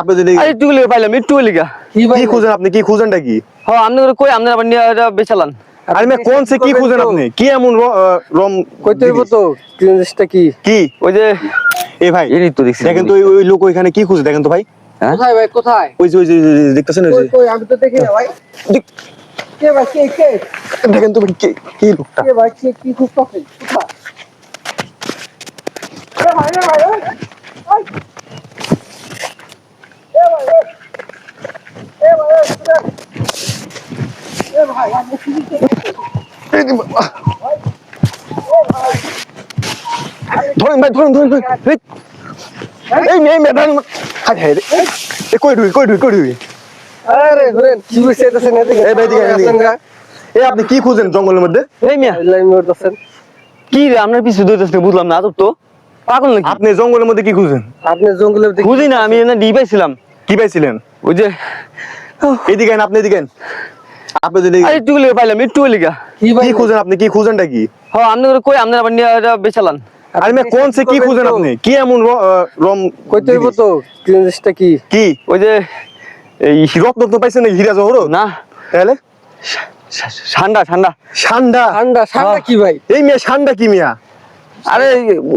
আপনি যদি আরে একটু লিগা পাইলাম একটু লিগা কি খুঁজেন আপনি কি খুঁজেনটা কি হ্যাঁ আপনি কই আপনি আবার নিয়ে বেচালান আরে মে কোন সে কি খুঁজেন আপনি কি এমন রম কইতে হইব তো জিনিসটা কি কি ওই যে এ ভাই এরই তো দেখছি দেখেন তো ওই লোক ওইখানে কি খুঁজে দেখেন তো ভাই হ্যাঁ কোথায় ভাই কোথায় ওই যে দেখতেছেন ওই কই যে কই আমি তো দেখি না ভাই কে ভাই কে দেখেন তো ভাই কি লোকটা কে ভাই কি খুঁজতাছেন কোথায় এ ভাই ভাই এ ভাই এ ভাই এ ভাই আপনি কি ধরেন ভাই ধরেন এই মেয়ে হাই হাই এ কই ঢুই আরে ঘুরেন কি বুঝাইতেছেন এদিকে এই ভাই এদিকে এ আপনি কি খুঁজেন জঙ্গলের মধ্যে এই মিয়া লাইন করতেছেন কি রে আপনার পিছু দইতেছে বুঝলাম না আদব তো পাগল নাকি আপনি জঙ্গলের মধ্যে কি খুঁজেন আপনি জঙ্গলে বুঝি না আমি এনে ডি পাইছিলাম কি পাইছিলেন ওই যে এদিকে আইন আপনি এদিকে আইন আপনি যদি আরে একটু লিগা পাইলাম একটু লিগা কি ভাই কি খুঁজেন আপনি কি খুঁজেনটা কি হ্যাঁ আপনি কই আপনি আবার নিয়ে বেচালান আরে মে কোন সে কি খুঁজেন আপনি কি এমন রম কইতে হইব তো জিনিসটা কি কি ওই যে এই রত্ন তো পাইছেন নাকি হীরা জহর না তাহলে ঠান্ডা ঠান্ডা ঠান্ডা ঠান্ডা কি ভাই এই মিয়া ঠান্ডা কি মিয়া আরে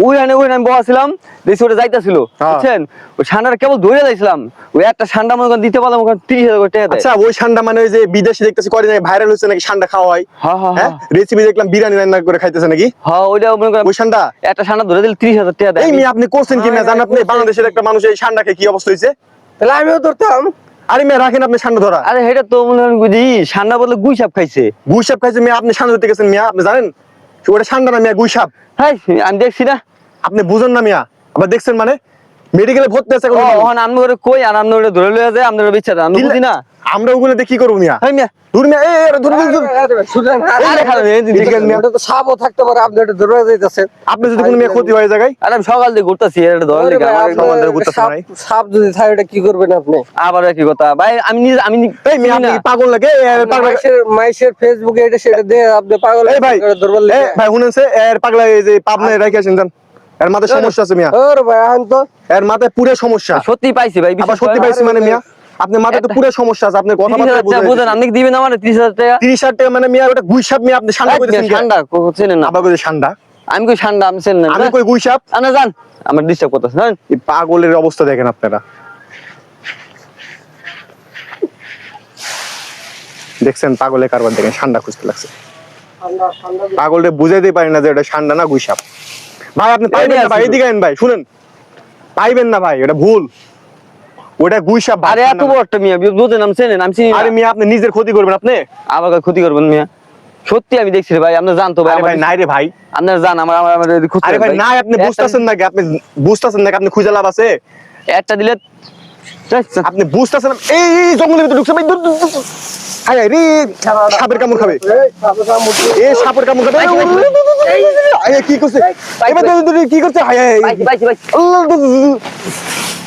ওইখানে বসছিলাম দেখছি ওটা যাইতাছিল বুঝছেন ওই ঠান্ডাটা কেবল ধরে যাইছিলাম ওই একটা ঠান্ডা মনে করেন দিতে পারলাম ওখানে 30,000 করে টাকা দেয় আচ্ছা ওই ঠান্ডা মানে ওই যে বিদেশে দেখতেছি করে ভাইরাল হচ্ছে নাকি ঠান্ডা খাওয়া হয় হ্যাঁ হ্যাঁ হ্যাঁ রেসিপি দেখলাম বিরিয়ানি রান্না করে খাইতেছে নাকি হ্যাঁ ওইটা মনে করেন ওই ঠান্ডা একটা ঠান্ডা ধরে দিলে 30,000 টাকা দেয় এই মিয়া আপনি করছেন কি না জানেন আপনি বাংলাদেশের একটা মানুষ এই ঠান্ডা খেয়ে কি অবস্থা হয়েছে তাহলে আমিও ধরতাম আরে মিয়া রাখেন আপনি ঠান্ডা ধরা আরে এটা তো মনে করেন বুঝি ঠান্ডা বদলে গুইসাপ খাইছে গুইসাপ খাইছে মিয়া আপনি ঠান্ডা ধরতে গেছেন মিয়া আপনি জানেন ওটা ঠান্ডা না মিয়া গুইসাপ হ্যাঁ আমি দেখছি না আপনি বুঝেন না মিয়া আবার দেখছেন মানে মেডিকেলে ভর্তি আছে এখন ওখানে আমি করে কই আর আমি ওটা ধরে লয়ে যায় আমি বেচা দেয় আমি বুঝি না আমরা ওগুলো দেখি করবো মিয়া হ্যাঁ মিয়া দূর মিয়া এই ধরুন শুনেন আরে খারাপ ওটা তো সাপও থাকতে পারে আপনি এটা ধরে যাইতেছেন আপনি যদি কোনো মেয়ে ক্ষতি হয়ে যায় আরে আমি সকাল থেকে ঘুরতেছি এটা ধরে লেগে আমাদের ঘুরতেছে না ভাই। সাপ যদি থাকে এটা কি করবেন আপনি আবার কি কথা ভাই আমি নিজে আমি এই মিয়া আপনি কি পাগল লাগে পাগল মাইশের ফেসবুকে এটা সেটা দিয়ে আপনি পাগল এই ভাই ধরবার এই ভাই শুনেছে এর পাগলা এই যে পাবনায় রেখে আসেন জান এর মাথায় সমস্যা আছে মিয়া ওরে ভাই এখন তো এর মাথায় পুরো সমস্যা সত্যি পাইছি ভাই আবার সত্যি পাইছি মানে মিয়া আপনি মাথায় তো পুরো সমস্যা আছে আপনি কথা বলতে বুঝেন আপনি কি দিবেন আমার 30,000 টাকা 30,000 টাকা মানে মিয়া ওটা গুইসাপ মিয়া আপনি ঠান্ডা কইতেছেন কি ঠান্ডা চেনেন না আবার কই ঠান্ডা আমি কই ঠান্ডা আমি চেনেন না আমি কই গুইসাপ না জান আমার ডিস্টার্ব করতেছ না এই পাগলের অবস্থা দেখেন আপনারা দেখছেন পাগলের কারবার দেখেন ঠান্ডা খুঁজতে লাগছে পাগলরে বুঝাইতে পারি না যে এটা ঠান্ডা না গুইসাপ ভাই আপনি পাইবেন না ভাই এদিকে আইন ভাই শুনেন পাইবেন না ভাই এটা ভুল ওটা গুইসাপ আরে এত বড় একটা মিয়া বুঝেন আমি চেনেন আমি চিনি আরে মিয়া আপনি নিজের ক্ষতি করবেন আপনি আবার ক্ষতি করবেন মিয়া সত্যি আমি দেখছি রে ভাই আপনি জানতো ভাই আরে ভাই নাই রে ভাই আপনার জান আমার খুঁজতে আরে ভাই নাই আপনি বুঝতাছেন নাকি আপনি বুঝতাছেন নাকি আপনি খুঁজে লাভ আছে একটা দিলে আপনি বুঝতাছেন এই জঙ্গলের ভিতরে ঢুকছে ভাই দূর হাই হাই রে সাপের কামড় খাবে এ সাপের কামড় খাবে এই কি করছে এবার দূর কি করছে হাই হাই পাইছি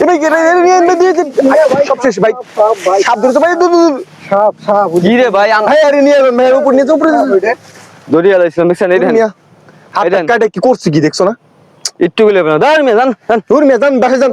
এবার কি রে সব শেষ ভাই সাপ ধরছে ভাই দূর সাপ কি রে ভাই হাই আরে নিয়ে মেয়ের উপর নিচে উপরে দড়িয়া লাইছিলাম দেখছেন এই দেখেন হাত কাটে কি করছে কি দেখছো না একটু গেলে না দাঁড় মিয়া জান দূর মেয়ে যান বাসে যান